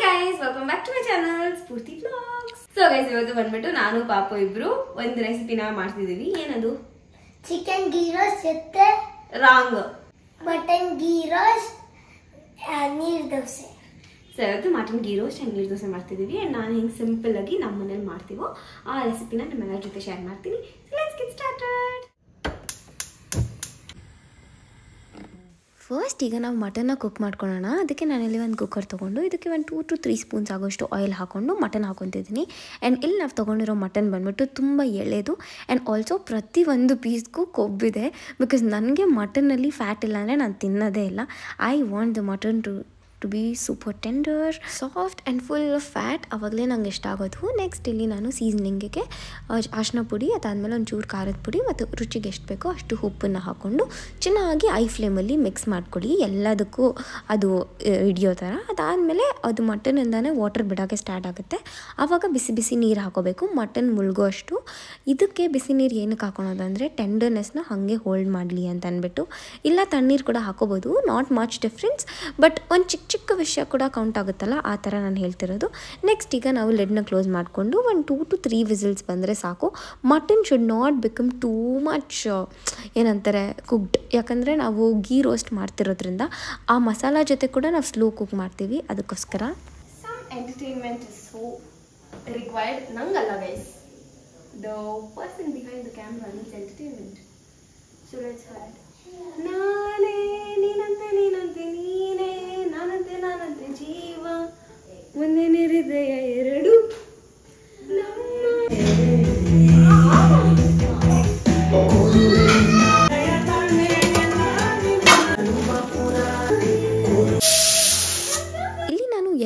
guys, welcome back to my channel Spurti Vlogs. So guys, ಇವತ್ತು ಬಂದ್ಬಿಟ್ಟು ನಾನು ಪಾಪು ಇಬ್ರು ಒಂದು ರೆಸಿಪಿನ ಮಾಡ್ತಿದೀವಿ. ಏನದು? ಚಿಕನ್ ಗೀ ರೋಸ್ಟ್ ಜೊತೆ ರಾಂಗ್ ಮಟನ್ ಗೀ ರೋಸ್ಟ್ ನೀರ್ ದೋಸೆ. ಸೊ ಇವತ್ತು ಮಟನ್ ಗೀ ರೋಸ್ಟ್ ಅಂಡ್ ನೀರು ದೋಸೆ ಮಾಡ್ತಿದೀವಿ. ಅಂಡ್ ನಾನು ಹಿಂಗೆ ಸಿಂಪಲ್ ಆಗಿ ನಮ್ಮ ಮನೇಲಿ ಮಾಡ್ತೀವೋ ಆ ರೆಸಿಪಿನ ನಿಮ್ಮೆಲ್ಲರ ಜೊತೆ ಶೇರ್ ಮಾಡ್ತೀನಿ. So let's get started. First ಈಗ ನಾವು ಮಟನ್ನ ಕುಕ್ ಮಾಡ್ಕೊಳ್ಳೋಣ. ಅದಕ್ಕೆ ನಾನಿಲ್ಲಿ ಒಂದು ಕುಕ್ಕರ್ ತೊಗೊಂಡು ಇದಕ್ಕೆ ಒಂದು 2 to 3 ಸ್ಪೂನ್ಸ್ ಆಗೋಷ್ಟು ಆಯಿಲ್ ಹಾಕ್ಕೊಂಡು ಮಟನ್ ಹಾಕೊತಿದ್ದೀನಿ. ಆ್ಯಂಡ್ ಇಲ್ಲಿ ನಾವು ತೊಗೊಂಡಿರೋ ಮಟನ್ ಬಂದ್ಬಿಟ್ಟು ತುಂಬ ಎಳೆದು ಆ್ಯಂಡ್ ಆಲ್ಸೋ ಪ್ರತಿಯೊಂದು ಪೀಸ್ಗೂ ಕೊಬ್ಬಿದೆ. ಬಿಕಾಸ್ ನನಗೆ ಮಟನ್ನಲ್ಲಿ ಫ್ಯಾಟ್ ಇಲ್ಲ ಅಂದರೆ ನಾನು ತಿನ್ನೋದೇ ಇಲ್ಲ. I want the mutton to be super tender, soft and full of fat. ಆವಾಗಲೇ ನಂಗೆ ಇಷ್ಟ ಆಗೋದು. ನೆಕ್ಸ್ಟ್ ಇಲ್ಲಿ ನಾನು ಸೀಸನಿಂಗಿಗೆ ಅರಿಶಿನ ಪುಡಿ, ಅದಾದಮೇಲೆ ಒಂಚೂರು ಖಾರದ ಪುಡಿ ಮತ್ತು ರುಚಿಗೆ ಎಷ್ಟು ಬೇಕೋ ಅಷ್ಟು ಉಪ್ಪನ್ನು ಹಾಕ್ಕೊಂಡು ಚೆನ್ನಾಗಿ ಐ ಫ್ಲೇಮಲ್ಲಿ ಮಿಕ್ಸ್ ಮಾಡ್ಕೊಳ್ಳಿ, ಎಲ್ಲದಕ್ಕೂ ಅದು ಹಿಡಿಯೋ ಥರ. ಅದಾದಮೇಲೆ ಅದು ಮಟನಿಂದನೇ ವಾಟರ್ ಬಿಡೋಕ್ಕೆ ಸ್ಟಾರ್ಟ್ ಆಗುತ್ತೆ. ಆವಾಗ ಬಿಸಿ ಬಿಸಿ ನೀರು ಹಾಕೋಬೇಕು, ಮಟನ್ ಮುಳುಗೋ ಅಷ್ಟು. ಇದಕ್ಕೆ ಬಿಸಿ ನೀರು ಏನಕ್ಕೆ ಹಾಕೊಳೋದಂದರೆ ಟೆಂಡರ್ನೆಸ್ನ ಹಾಗೆ ಹೋಲ್ಡ್ ಮಾಡಲಿ ಅಂತ ಅಂದ್ಬಿಟ್ಟು. ಇಲ್ಲ ತಣ್ಣೀರು ಕೂಡ ಹಾಕೋಬೋದು, ನಾಟ್ ಮಚ್ ಡಿಫ್ರೆನ್ಸ್, ಬಟ್ ಒಂದು ಚಿಕ್ಕ ವಿಷಯ ಕೂಡ ಕೌಂಟ್ ಆಗುತ್ತಲ್ಲ, ಆ ಥರ ನಾನು ಹೇಳ್ತಿರೋದು. ನೆಕ್ಸ್ಟ್ ಈಗ ನಾವು ಲಿಡ್ನ ಕ್ಲೋಸ್ ಮಾಡಿಕೊಂಡು ಒಂದು 2 to 3 ವಿಸಿಲ್ಸ್ ಬಂದರೆ ಸಾಕು. Mutton should not become too much ಏನಂತಾರೆ ಕುಕ್ಡ್, ಯಾಕಂದರೆ ನಾವು ಗೀ ರೋಸ್ಟ್ ಮಾಡ್ತಿರೋದ್ರಿಂದ ಆ ಮಸಾಲ ಜೊತೆ ಕೂಡ ನಾವು ಸ್ಲೋ ಕುಕ್ ಮಾಡ್ತೀವಿ. ಅದಕ್ಕೋಸ್ಕರ some entertainment is so required. ನಂಗಲ್ಲ guys, the person behind the camera needs entertainment. So let's have ನಾನೇ ನೀನಂತೆ ನೀನಂತೆ ನೀನೇ ನಾನಂತೆ ನಾನಂತೆ ಜೀವ ಒಂದೇನೇ ಹೃದಯ ಎರಡು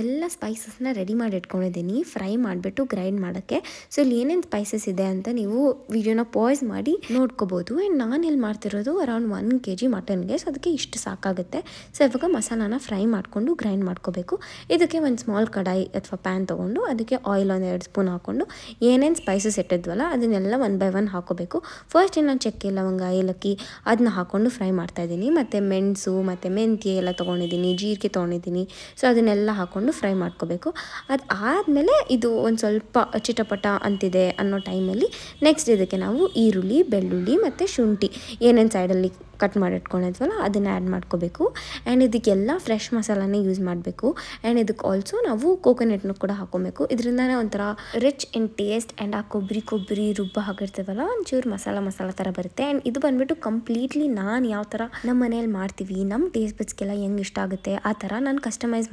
ಎಲ್ಲ ಸ್ಪೈಸಸ್ನ ರೆಡಿ ಮಾಡಿ ಇಟ್ಕೊಂಡಿದ್ದೀನಿ, ಫ್ರೈ ಮಾಡಿಬಿಟ್ಟು ಗ್ರೈಂಡ್ ಮಾಡೋಕ್ಕೆ. ಸೊ ಇಲ್ಲಿ ಏನೇನು ಸ್ಪೈಸಸ್ ಇದೆ ಅಂತ ನೀವು ವಿಡಿಯೋನ ಪಾಸ್ ಮಾಡಿ ನೋಡ್ಕೋಬೋದು. ಆ್ಯಂಡ್ ನಾನು ಇಲ್ಲಿ ಮಾಡ್ತಿರೋದು ಅರೌಂಡ್ 1 kg ಮಟನ್ಗೆ, ಸೊ ಅದಕ್ಕೆ ಇಷ್ಟು ಸಾಕಾಗುತ್ತೆ. ಸೊ ಇವಾಗ ಮಸಾಲಾನ ಫ್ರೈ ಮಾಡಿಕೊಂಡು ಗ್ರೈಂಡ್ ಮಾಡ್ಕೋಬೇಕು. ಇದಕ್ಕೆ ಒಂದು ಸ್ಮಾಲ್ ಕಡಾಯಿ ಅಥವಾ ಪ್ಯಾನ್ ತೊಗೊಂಡು ಅದಕ್ಕೆ ಆಯಿಲ್ 1-2 ಸ್ಪೂನ್ ಹಾಕ್ಕೊಂಡು ಏನೇನು ಸ್ಪೈಸಸ್ ಇಟ್ಟಿದ್ವಲ್ಲ ಅದನ್ನೆಲ್ಲ 1 by 1 ಹಾಕೋಬೇಕು. ಫಸ್ಟ್ ನಾನು ಚಕ್ಕೆ, ಲವಂಗ, ಏಲಕ್ಕಿ ಅದನ್ನ ಹಾಕ್ಕೊಂಡು ಫ್ರೈ ಮಾಡ್ತಾಯಿದ್ದೀನಿ. ಮತ್ತು ಮೆಣಸು ಮತ್ತು ಮೆಂತ್ಯ ಎಲ್ಲ ತೊಗೊಂಡಿದ್ದೀನಿ, ಜೀರಿಗೆ ತೊಗೊಂಡಿದ್ದೀನಿ. ಸೊ ಅದನ್ನೆಲ್ಲ ಹಾಕ್ಕೊಂಡು ಫ್ರೈ ಮಾಡ್ಕೋಬೇಕು. ಅದು ಆದಮೇಲೆ ಇದು ಒಂದು ಸ್ವಲ್ಪ ಚಿಟಪಟ ಅಂತಿದೆ ಅನ್ನೋ ಟೈಮಲ್ಲಿ ನೆಕ್ಸ್ಟ್ ಇದಕ್ಕೆ ನಾವು ಈರುಳ್ಳಿ, ಬೆಳ್ಳುಳ್ಳಿ ಮತ್ತು ಶುಂಠಿ ಏನೇನು ಸೈಡಲ್ಲಿ ಕಟ್ ಮಾಡಿ ಇಟ್ಕೊಂಡಿದ್ವಲ್ಲ ಅದನ್ನು ಆ್ಯಡ್ ಮಾಡ್ಕೋಬೇಕು. ಆ್ಯಂಡ್ ಇದಕ್ಕೆಲ್ಲ ಫ್ರೆಶ್ ಮಸಾಲಾನೇ ಯೂಸ್ ಮಾಡಬೇಕು. ಆ್ಯಂಡ್ ಇದಕ್ಕೆ ಆಲ್ಸೋ ನಾವು ಕೋಕೋನಟ್ನು ಕೂಡ ಹಾಕ್ಕೊಬೇಕು. ಇದರಿಂದನೇ ಒಂಥರ ರಿಚ್ ಇನ್ ಟೇಸ್ಟ್. ಆ್ಯಂಡ್ ಆ ಕೊಬ್ಬರಿ ರುಬ್ಬ ಹಾಕಿರ್ತೀವಲ್ಲ ಒಂಚೂರು ಮಸಾಲ ಥರ ಬರುತ್ತೆ. ಆ್ಯಂಡ್ ಇದು ಬಂದುಬಿಟ್ಟು ಕಂಪ್ಲೀಟ್ಲಿ ನಾನು ಯಾವ ಥರ ನಮ್ಮ ಮನೇಲಿ ಮಾಡ್ತೀವಿ, ನಮ್ಮ ಟೇಸ್ಟ್ ಬಡ್ಸ್ಗೆಲ್ಲ ಹೆಂಗೆ ಇಷ್ಟ ಆಗುತ್ತೆ ಆ ಥರ ನಾನು ಕಸ್ಟಮೈಸ್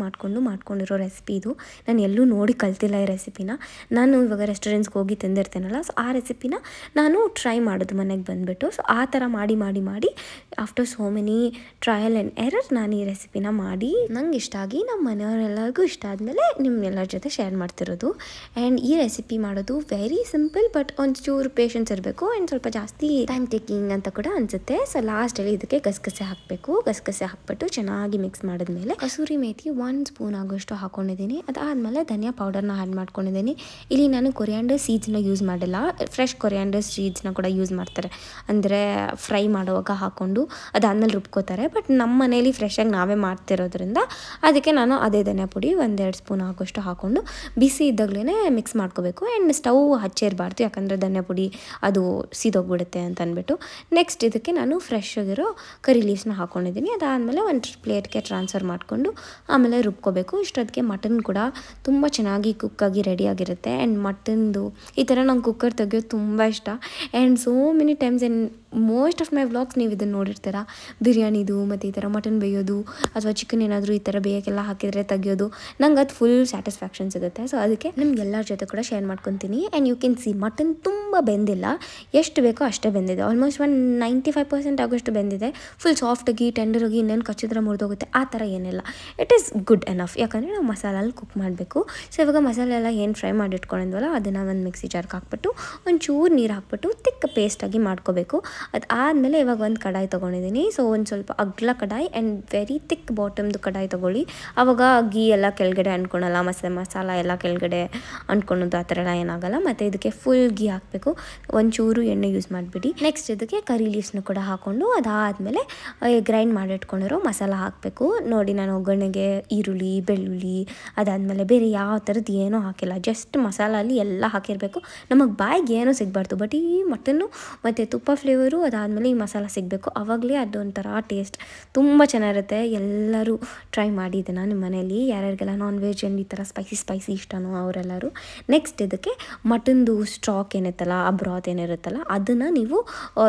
ಮಾಡ್ಕೊಂಡಿರೋ ರೆಸಿಪಿ ಇದು. ನಾನು ಎಲ್ಲೂ ನೋಡಿ ಕಲ್ತಿಲ್ಲ ಈ ರೆಸಿಪಿನ. ನಾನು ಇವಾಗ ರೆಸ್ಟೋರೆಂಟ್ಸ್ಗೆ ಹೋಗಿ ತಿಂದಿರ್ತೇನಲ್ಲ, ಸೊ ಆ ರೆಸಿಪಿನ ನಾನು ಟ್ರೈ ಮಾಡೋದು ಮನೆಗೆ ಬಂದುಬಿಟ್ಟು. ಸೊ ಆ ಥರ ಮಾಡಿ after so many trial and error ನಾನು ಈ ರೆಸಿಪಿನ ಮಾಡಿ ನಂಗೆ ಇಷ್ಟ ಆಗಿ ನಮ್ಮ ಮನೆಯವರೆಲ್ಲರಿಗೂ ಇಷ್ಟ ಆದಮೇಲೆ ನಿಮ್ಮೆಲ್ಲರ ಜೊತೆ ಶೇರ್ ಮಾಡ್ತಿರೋದು. ಆ್ಯಂಡ್ ಈ ರೆಸಿಪಿ ಮಾಡೋದು ವೆರಿ ಸಿಂಪಲ್, ಬಟ್ ಒಂಚೂರು ಪೇಷನ್ಸ್ ಇರಬೇಕು ಆ್ಯಂಡ್ ಸ್ವಲ್ಪ ಜಾಸ್ತಿ ಟೈಮ್ ಟೇಕಿಂಗ್ ಅಂತ ಕೂಡ ಅನಿಸುತ್ತೆ. ಸೊ ಲಾಸ್ಟಲ್ಲಿ ಇದಕ್ಕೆ ಗಸಗಸೆ ಹಾಕಬೇಕು. ಗಸಗಸೆ ಹಾಕ್ಬಿಟ್ಟು ಚೆನ್ನಾಗಿ ಮಿಕ್ಸ್ ಮಾಡಿದ್ಮೇಲೆ ಕಸೂರಿ ಮೇಥಿ 1 ಸ್ಪೂನ್ ಆಗೋಷ್ಟು ಹಾಕ್ಕೊಂಡಿದ್ದೀನಿ. ಅದಾದಮೇಲೆ ಧನಿಯಾ ಪೌಡರ್ನ ಆ್ಯಡ್ ಮಾಡ್ಕೊಂಡಿದ್ದೀನಿ. ಇಲ್ಲಿ ನಾನು ಕೊರಿಯಾಂಡರ್ ಸೀಡ್ಸ್ನ ಯೂಸ್ ಮಾಡಿಲ್ಲ, ಫ್ರೆಶ್ ಕೊರಿಯಾಂಡರ್ ಸೀಡ್ಸ್ನ ಕೂಡ ಯೂಸ್ ಮಾಡ್ತಾರೆ, ಅಂದರೆ ಫ್ರೈ ಮಾಡುವಾಗ ಹಾಕ್ಕೊಂಡು ಅದಾದಮೇಲೆ ರುಬ್ಕೋತಾರೆ. ಬಟ್ ನಮ್ಮ ಮನೇಲಿ ಫ್ರೆಶಾಗಿ ನಾವೇ ಮಾಡ್ತಿರೋದ್ರಿಂದ ಅದಕ್ಕೆ ನಾನು ಅದೇ ಧನಿಯಾ ಪುಡಿ 1-2 ಸ್ಪೂನ್ ಆಗೋಷ್ಟು ಹಾಕ್ಕೊಂಡು ಬಿಸಿ ಇದ್ದಾಗಲೇ ಮಿಕ್ಸ್ ಮಾಡ್ಕೋಬೇಕು. ಆ್ಯಂಡ್ ಸ್ಟವ್ ಹಚ್ಚಿರಬಾರ್ದು, ಯಾಕಂದರೆ ಧನಿಯಾ ಪುಡಿ ಅದು ಸೀದೋಗ್ಬಿಡುತ್ತೆ ಅಂತ ಅಂದ್ಬಿಟ್ಟು. ನೆಕ್ಸ್ಟ್ ಇದಕ್ಕೆ ನಾನು ಫ್ರೆಶ್ ಆಗಿರೋ ಕರಿ ಲೀವ್ಸ್ನ ಹಾಕ್ಕೊಂಡಿದ್ದೀನಿ. ಅದಾದಮೇಲೆ ಒಂದು ಪ್ಲೇಟ್ಗೆ ಟ್ರಾನ್ಸ್ಫರ್ ಮಾಡಿಕೊಂಡು ಆಮೇಲೆ ರುಬ್ಕೋಬೇಕು. ಇಷ್ಟೊತ್ತಿಗೆ ಮಟನ್ ಕೂಡ ತುಂಬ ಚೆನ್ನಾಗಿ ಕುಕ್ಕಾಗಿ ರೆಡಿಯಾಗಿರುತ್ತೆ. ಆ್ಯಂಡ್ ಮಟನ್ದು ಈ ಥರ ನಂಗೆ ಕುಕ್ಕರ್ ತೆಗಿಯೋದು ತುಂಬ ಇಷ್ಟ. And so many times in most of my vlogs ನೀವು ಇದನ್ನು ನೋಡಿರ್ತೀರ, ಬಿರಿಯಾನಿದು ಮತ್ತು ಈ ಥರ ಮಟನ್ ಬೇಯೋದು ಅಥವಾ ಚಿಕನ್ ಏನಾದರೂ ಈ ಥರ ಬೇಯೋಕ್ಕೆಲ್ಲ ಹಾಕಿದರೆ ತೆಗಿಯೋದು. ನಂಗೆ ಅದು ಫುಲ್ ಸ್ಯಾಟಿಸ್ಫ್ಯಾಕ್ಷನ್ ಸಿಗುತ್ತೆ. ಸೊ ಅದಕ್ಕೆ ನಿಮ್ಗೆಲ್ಲರ ಜೊತೆ ಕೂಡ ಶೇರ್ ಮಾಡ್ಕೊತೀನಿ. And you can see mutton ತುಂಬ ಬೆಂದಿಲ್ಲ, ಎಷ್ಟು ಬೇಕೋ ಅಷ್ಟೇ ಬೆಂದಿದೆ. ಆಲ್ಮೋಸ್ಟ್ 95% ಆಗೋಷ್ಟು ಬೆಂದಿದೆ. ಫುಲ್ ಸಾಫ್ಟಾಗಿ ಟೆಂಡರಾಗಿ ಇನ್ನೇನು ಕಚ್ಚಿದ್ರೆ ಮುರಿದೋಗುತ್ತೆ ಆ ಥರ ಏನಿಲ್ಲ. ಇಟ್ ಈಸ್ ಗುಡ್ ಎನಫ್, ಯಾಕಂದರೆ ನಾವು ಮಸಾಲಲ್ಲಿ ಕುಕ್ ಮಾಡಬೇಕು. ಸೊ ಇವಾಗ ಮಸಾಲೆ ಎಲ್ಲ ಏನು ಫ್ರೈ ಮಾಡಿ ಇಟ್ಕೊಂಡಿದ್ವಲ್ಲ ಅದನ್ನು ಒಂದು ಮಿಕ್ಸಿ ಜಾರ್ಗೆ ಹಾಕ್ಬಿಟ್ಟು ಒಂಚೂರು ನೀರು ಹಾಕ್ಬಿಟ್ಟು ತಿಕ್ಕ ಪೇಸ್ಟಾಗಿ ಮಾಡ್ಕೋಬೇಕು. ಅದಾದಮೇಲೆ ಇವಾಗ ಒಂದು ಕಡಾಯಿ ತೊಗೊಂಡಿದ್ದೀನಿ. ಸೊ ಒಂದು ಸ್ವಲ್ಪ ಅಗ್ಲ ಕಡಾಯಿ ಆ್ಯಂಡ್ ವೆರಿ ಥಿಕ್ ಬಾಟಮ್ದು ಕಡಾಯಿ ತೊಗೊಳ್ಳಿ. ಆವಾಗ ಗೀ ಎಲ್ಲ ಕೆಳಗಡೆ ಅಂದ್ಕೊಳಲ್ಲ, ಮಸಾಲ ಎಲ್ಲ ಕೆಳಗಡೆ ಅಂದ್ಕೊಳೋದು ಆ ಥರ ಎಲ್ಲ ಏನಾಗಲ್ಲ. ಮತ್ತು ಇದಕ್ಕೆ ಫುಲ್ ಗೀ ಹಾಕಬೇಕು, ಒಂಚೂರು ಎಣ್ಣೆ ಯೂಸ್ ಮಾಡಿಬಿಡಿ. ನೆಕ್ಸ್ಟ್ ಇದಕ್ಕೆ ಕರಿ ಲೀವ್ಸ್ನ ಕೂಡ ಹಾಕ್ಕೊಂಡು ಅದಾದಮೇಲೆ ಗ್ರೈಂಡ್ ಮಾಡಿಟ್ಕೊಂಡಿರೋ ಮಸಾಲ ಹಾಕಬೇಕು. ನೋಡಿ, ನಾನು ಒಗ್ಗರಣೆಗೆ ಈರುಳ್ಳಿ, ಬೆಳ್ಳುಳ್ಳಿ, ಅದಾದಮೇಲೆ ಬೇರೆ ಯಾವ ಥರದ್ದು ಏನೂ ಹಾಕಿಲ್ಲ, ಜಸ್ಟ್ ಮಸಾಲಲ್ಲಿ ಎಲ್ಲ ಹಾಕಿರಬೇಕು. ನಮಗೆ ಬಾಯಿಗೆ ಏನೂ ಸಿಗಬಾರ್ದು, ಬಟ್ ಈ ಮಟನ್ನು ಮತ್ತು ತುಪ್ಪ ಫ್ಲೇವರು ಅದಾದಮೇಲೆ ಈ ಮಸಾಲ ಸಿಗಬೇಕು. ಆವಾಗಲೇ ಅದೊಂಥರ ಟೇಸ್ಟ್ ತುಂಬ ಚೆನ್ನಾಗಿರುತ್ತೆ. ಎಲ್ಲರೂ ಟ್ರೈ ಮಾಡಿದ್ದೀನ ನಿಮ್ಮ ಮನೇಲಿ, ಯಾರ್ಯಾರಿಗೆಲ್ಲ ನಾನ್ ವೆಜ್ ಆ್ಯಂಡ್ ಈ ಥರ ಸ್ಪೈಸಿ ಇಷ್ಟನೋ ಅವರೆಲ್ಲರೂ. ನೆಕ್ಸ್ಟ್ ಇದಕ್ಕೆ ಮಟನ್ದು ಸ್ಟಾಕ್ ಏನಿತ್ತಲ್ಲ, ಆ ಬ್ರಾತ್ ಏನಿರುತ್ತಲ್ಲ, ಅದನ್ನು ನೀವು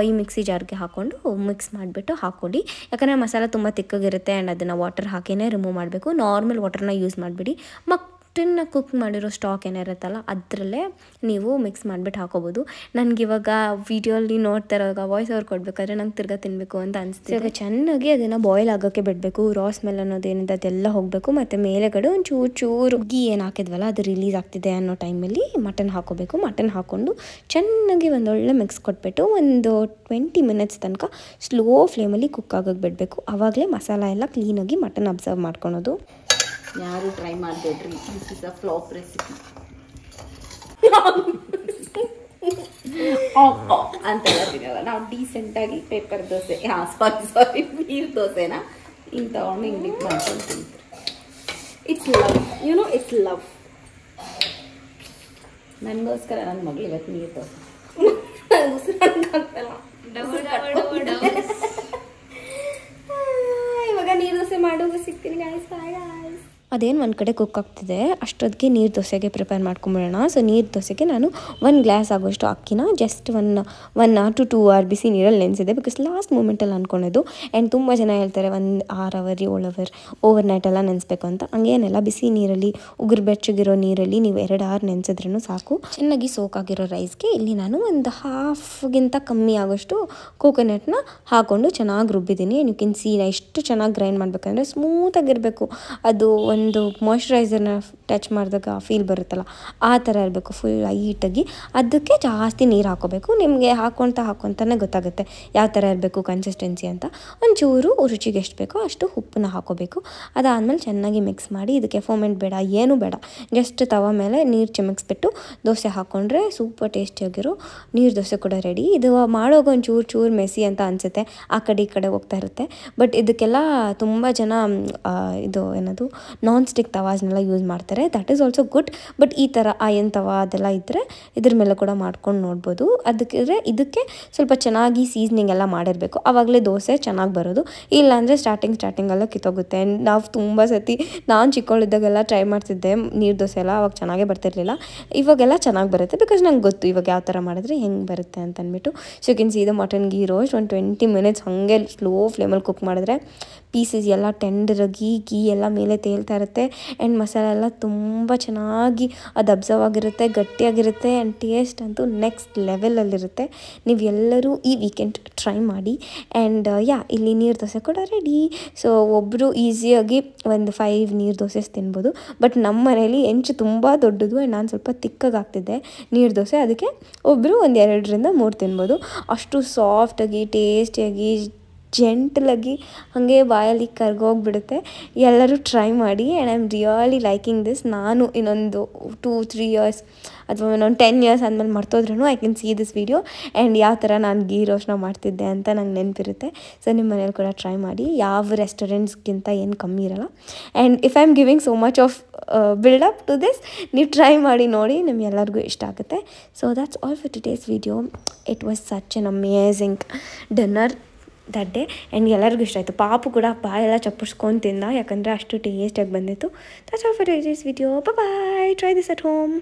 ಈ ಮಿಕ್ಸಿ ಜಾರ್ಗೆ ಹಾಕ್ಕೊಂಡು ಮಿಕ್ಸ್ ಮಾಡಿಬಿಟ್ಟು ಹಾಕ್ಕೊಡಿ. ಯಾಕಂದರೆ ಮಸಾಲ ತುಂಬ ತಿಕ್ಕಾಗಿರುತ್ತೆ ಆ್ಯಂಡ್ ಅದನ್ನು ವಾಟರ್ ಹಾಕಿನೇ ರಿಮೂವ್ ಮಾಡಬೇಕು. ನಾರ್ಮಲ್ ವಾಟರ್ನ ಯೂಸ್ ಮಾಡಿಬಿಡಿ. ಮಟನ್ನ ಕುಕ್ ಮಾಡಿರೋ ಸ್ಟಾಕ್ ಏನಿರುತ್ತಲ್ಲ ಅದರಲ್ಲೇ ನೀವು ಮಿಕ್ಸ್ ಮಾಡಿಬಿಟ್ಟು ಹಾಕೋಬೋದು. ನನಗಿವಾಗ ವೀಡಿಯೋಲಿ ನೋಡ್ತಾ ಇರೋವಾಗ ವಾಯ್ಸ್ ಓವರ್ ಕೊಡಬೇಕಾದ್ರೆ ನಂಗೆ ತಿರ್ಗಾ ತಿನ್ನಬೇಕು ಅಂತ ಅನಿಸ್ತಿದೆ. ಇವಾಗ ಚೆನ್ನಾಗಿ ಅದನ್ನು ಬಾಯ್ಲ್ ಆಗೋಕ್ಕೆ ಬಿಡಬೇಕು. ರಾ ಸ್ಮೆಲ್ ಅನ್ನೋದೇನಿದೆ ಅದೆಲ್ಲ ಹೋಗಬೇಕು. ಮತ್ತು ಮೇಲೆಗಡೆ ಒಂದು ಚೂರು ಗೀ ಏನು ಹಾಕಿದ್ವಲ್ಲ ಅದು ರಿಲೀಸ್ ಆಗ್ತಿದೆ ಅನ್ನೋ ಟೈಮಲ್ಲಿ ಮಟನ್ ಹಾಕೋಬೇಕು. ಮಟನ್ ಹಾಕ್ಕೊಂಡು ಚೆನ್ನಾಗಿ ಒಂದೊಳ್ಳೆ ಮಿಕ್ಸ್ ಕೊಟ್ಬಿಟ್ಟು ಒಂದು 20 ಮಿನಿಟ್ಸ್ ತನಕ ಸ್ಲೋ ಫ್ಲೇಮಲ್ಲಿ ಕುಕ್ ಆಗೋಕ್ಕೆ ಬಿಡಬೇಕು. ಆವಾಗಲೇ ಮಸಾಲ ಎಲ್ಲ ಕ್ಲೀನಾಗಿ ಮಟನ್ ಅಬ್ಸರ್ವ್ ಮಾಡ್ಕೊಳೋದು. ಯಾರು ಟ್ರೈ ಮಾಡಬೇಡ್ರಿ, this is a flop recipe ಅಂತೆಲ್ಲ ತಿನ್ನಲ್ಲ ನಾವು. ಡೀಸೆಂಟಾಗಿ ಪೇಪರ್ ದೋಸೆ, ಸಾರಿ ನೀರು ದೋಸೆನ ಹಿಂಗೆ ತಗೊಂಡು ಹಿಂಗೆ ಡಿಪ್ ಮಾಡ್ಕೊಂಡು ತಿಂತೀವಿ. It's love, it's love. ನನಗೋಸ್ಕರ ನನ್ನ ಮಗಳು ಇವತ್ತು ನೀರು ದೋಸೆ ಇವಾಗ ನೀರು ದೋಸೆ ಮಾಡುವಾಗ ಸಿಗ್ತೀನಿ ಗಾಯ್ಸ್. Bye guys. ಅದೇನು ಒಂದು ಕಡೆ ಕುಕ್ ಆಗ್ತಿದೆ ಅಷ್ಟೊತ್ತಿಗೆ ನೀರು ದೋಸೆಗೆ ಪ್ರಿಪೇರ್ ಮಾಡ್ಕೊಂಬಿಡೋಣ. ಸೊ ನೀರು ದೋಸೆಗೆ ನಾನು 1 ಗ್ಲಾಸ್ ಆಗೋಷ್ಟು ಅಕ್ಕಿನ ಜಸ್ಟ್ 1 to 2 hour ಬಿಸಿ ನೀರಲ್ಲಿ ನೆನೆಸಿದೆ. ಬಿಕಾಸ್ ಲಾಸ್ಟ್ ಮೂಮೆಂಟಲ್ಲಿ ಅಂದ್ಕೊಂಡಿದ್ದು. ಆ್ಯಂಡ್ ತುಂಬ ಜನ ಹೇಳ್ತಾರೆ 1 6 hour 7 hour ಓವರ್ ನೈಟೆಲ್ಲ ನೆನೆಸ್ಬೇಕು ಅಂತ. ಹಂಗೇನೆಲ್ಲ ಬಿಸಿ ನೀರಲ್ಲಿ ಉಗುರು ಬೆಚ್ಚಗಿರೋ ನೀರಲ್ಲಿ ನೀವು 2 hour ನೆನೆಸಿದ್ರೂ ಸಾಕು. ಚೆನ್ನಾಗಿ ಸೋಕಾಗಿರೋ ರೈಸ್ಗೆ ಇಲ್ಲಿ ನಾನು ಒಂದು ಹಾಫ್ಗಿಂತ ಕಮ್ಮಿ ಆಗೋಷ್ಟು ಕೋಕೋನಟ್ನ ಹಾಕ್ಕೊಂಡು ಚೆನ್ನಾಗಿ ರುಬ್ಬಿದ್ದೀನಿ. ಯು ಕ್ಯಾನ್ ಸಿ ಎಷ್ಟು ಚೆನ್ನಾಗಿ ಗ್ರೈಂಡ್ ಮಾಡಬೇಕಂದ್ರೆ ಸ್ಮೂತಾಗಿರಬೇಕು. ಅದು ಒಂದು ಮಾಯ್ಶ್ಚರೈಸರ್ನ ಟಚ್ ಮಾಡಿದಾಗ ಫೀಲ್ ಬರುತ್ತಲ್ಲ ಆ ಥರ ಇರಬೇಕು, ಫುಲ್ ಲೈಟಾಗಿ. ಅದಕ್ಕೆ ಜಾಸ್ತಿ ನೀರು ಹಾಕೋಬೇಕು. ನಿಮಗೆ ಹಾಕ್ಕೊತಾನೆ ಗೊತ್ತಾಗುತ್ತೆ ಯಾವ ಥರ ಇರಬೇಕು ಕನ್ಸಿಸ್ಟೆನ್ಸಿ ಅಂತ. ಒಂಚೂರು ರುಚಿಗೆ ಎಷ್ಟು ಬೇಕೋ ಅಷ್ಟು ಉಪ್ಪನ್ನ ಹಾಕೋಬೇಕು. ಅದಾದಮೇಲೆ ಚೆನ್ನಾಗಿ ಮಿಕ್ಸ್ ಮಾಡಿ, ಇದಕ್ಕೆ ಫೋಮೆಂಟ್ ಬೇಡ, ಏನೂ ಬೇಡ, ಜಸ್ಟ್ ತವ ಮೇಲೆ ನೀರು ಚಿಮಕ್ಸ್ಬಿಟ್ಟು ದೋಸೆ ಹಾಕ್ಕೊಂಡ್ರೆ ಸೂಪರ್ ಟೇಸ್ಟಿಯಾಗಿರೋ ನೀರು ದೋಸೆ ಕೂಡ ರೆಡಿ. ಇದು ಮಾಡೋವಾಗ ಒಂಚೂರು ಮೆಸಿ ಅಂತ ಅನಿಸುತ್ತೆ, ಆ ಕಡೆ ಈ ಕಡೆ ಹೋಗ್ತಾ ಇರುತ್ತೆ. ಬಟ್ ಇದಕ್ಕೆಲ್ಲ ತುಂಬ ಜನ ಇದು ಏನದು ನಾನ್ ಸ್ಟಿಕ್ ತವಾಸ್ನೆಲ್ಲ ಯೂಸ್ ಮಾಡ್ತಾರೆ. That is also good. But ಈ ಥರ ಆಯನ್ ತವಾ ಅದೆಲ್ಲ ಇದ್ದರೆ ಇದ್ರ ಮೇಲೆ ಕೂಡ ಮಾಡ್ಕೊಂಡು ನೋಡ್ಬೋದು. ಇದಕ್ಕೆ ಸ್ವಲ್ಪ ಚೆನ್ನಾಗಿ ಸೀಸ್ನಿಂಗ್ ಎಲ್ಲ ಮಾಡಿರಬೇಕು, ಆವಾಗಲೇ ದೋಸೆ ಚೆನ್ನಾಗಿ ಬರೋದು. ಇಲ್ಲಾಂದರೆ ಸ್ಟಾರ್ಟಿಂಗೆಲ್ಲ ಕಿತ್ತೋಗುತ್ತೆ. ನಾವು ತುಂಬ ಸತಿ ನಾನು ಚಿಕ್ಕವಳಿದ್ದಾಗೆಲ್ಲ ಟ್ರೈ ಮಾಡ್ತಿದ್ದೆ ನೀರು ದೋಸೆ ಎಲ್ಲ, ಅವಾಗ ಚೆನ್ನಾಗೇ ಬರ್ತಿರ್ಲಿಲ್ಲ. ಇವಾಗೆಲ್ಲ ಚೆನ್ನಾಗಿ ಬರುತ್ತೆ ಬಿಕಾಸ್ ನಂಗೆ ಗೊತ್ತು ಇವಾಗ ಯಾವ ಥರ ಮಾಡಿದ್ರೆ ಹೆಂಗೆ ಬರುತ್ತೆ ಅಂತ ಅಂದ್ಬಿಟ್ಟು. ಸೊ ಯು ಕ್ಯಾನ್ ಸಿ ಇದು ಮಟನ್ ಗೀ ರೋಸ್ಟ್ ಒಂದು 20 ಮಿನಿಟ್ಸ್ ಹಾಗೆ ಸ್ಲೋ ಫ್ಲೇಮಲ್ಲಿ ಕುಕ್ ಮಾಡಿದ್ರೆ ಪೀಸಸ್ ಎಲ್ಲ ಟೆಂಡರಾಗಿ ಗೀ ಎಲ್ಲ ಮೇಲೆ ತೇಲ್ತಾ ಇರುತ್ತೆ. ಆ್ಯಂಡ್ ಮಸಾಲೆ ಎಲ್ಲ ತುಂಬ ಚೆನ್ನಾಗಿ ಅದು ಅಬ್ಸರ್ವ್ ಆಗಿರುತ್ತೆ, ಗಟ್ಟಿಯಾಗಿರುತ್ತೆ. ಆ್ಯಂಡ್ ಟೇಸ್ಟ್ ಅಂತೂ ನೆಕ್ಸ್ಟ್ ಲೆವೆಲಲ್ಲಿರುತ್ತೆ. ನೀವು ಎಲ್ಲರೂ ಈ ವೀಕೆಂಡ್ ಟ್ರೈ ಮಾಡಿ. ಆ್ಯಂಡ್ ಇಲ್ಲಿ ನೀರು ದೋಸೆ ಕೂಡ ರೆಡಿ. ಸೊ ಒಬ್ಬರು ಈಸಿಯಾಗಿ ಒಂದು 5 ನೀರು ದೋಸೆ ತಿನ್ಬೋದು. ಬಟ್ ನಮ್ಮ ಮನೇಲಿ ಹೆಂಚು ತುಂಬ ದೊಡ್ಡದು ಆ್ಯಂಡ್ ನಾನು ಸ್ವಲ್ಪ ತಿಕ್ಕಾಗ್ತಿದ್ದೆ ನೀರು ದೋಸೆ, ಅದಕ್ಕೆ ಒಬ್ಬರು ಒಂದು 2ರಿಂದ 3 ತಿನ್ಬೋದು. ಅಷ್ಟು ಸಾಫ್ಟಾಗಿ ಟೇಸ್ಟಿಯಾಗಿ ಜೆಂಟಲಾಗಿ ಹಾಗೆ ಬಾಯಲ್ಲಿ ಕರ್ಗೋಗ್ಬಿಡುತ್ತೆ. ಎಲ್ಲರೂ ಟ್ರೈ ಮಾಡಿ. And I am really liking this. ನಾನು ಇನ್ನೊಂದು 2-3 years ಅಥವಾ ಇನ್ನೊಂದು 10 years ಆದಮೇಲೆ ಮರ್ತೋದ್ರೂ I can see this video and ಯಾವ ಥರ ನಾನು ಗೀ ರೋಸ್ಟ್ನ ಮಾಡ್ತಿದ್ದೆ ಅಂತ ನಂಗೆ ನೆನಪಿರುತ್ತೆ. ಸೊ ನಿಮ್ಮ ಮನೇಲಿ ಕೂಡ ಟ್ರೈ ಮಾಡಿ. ಯಾವ ರೆಸ್ಟೋರೆಂಟ್ಸ್ಗಿಂತ ಏನು ಕಮ್ಮಿ ಇರೋಲ್ಲ. And if I am giving so much of buildup to this, ನೀವು ಟ್ರೈ ಮಾಡಿ ನೋಡಿ, ನಿಮ್ಗೆಲ್ಲರಿಗೂ ಇಷ್ಟ ಆಗುತ್ತೆ. So that's all for today's video. It was such an amazing dinner that day. And ಎಲ್ಲರಿಗೂ ಇಷ್ಟ ಆಯಿತು. ಪಾಪು ಕೂಡ ಬಾಯೆಲ್ಲ ಚಪ್ಪರ್ಸ್ಕೊಂಡು ತಿಂದ, ಯಾಕಂದರೆ ಅಷ್ಟು ಟೇಸ್ಟಾಗಿ ಬಂದಿತ್ತು. That's all for today's video. Bye. Try this at home.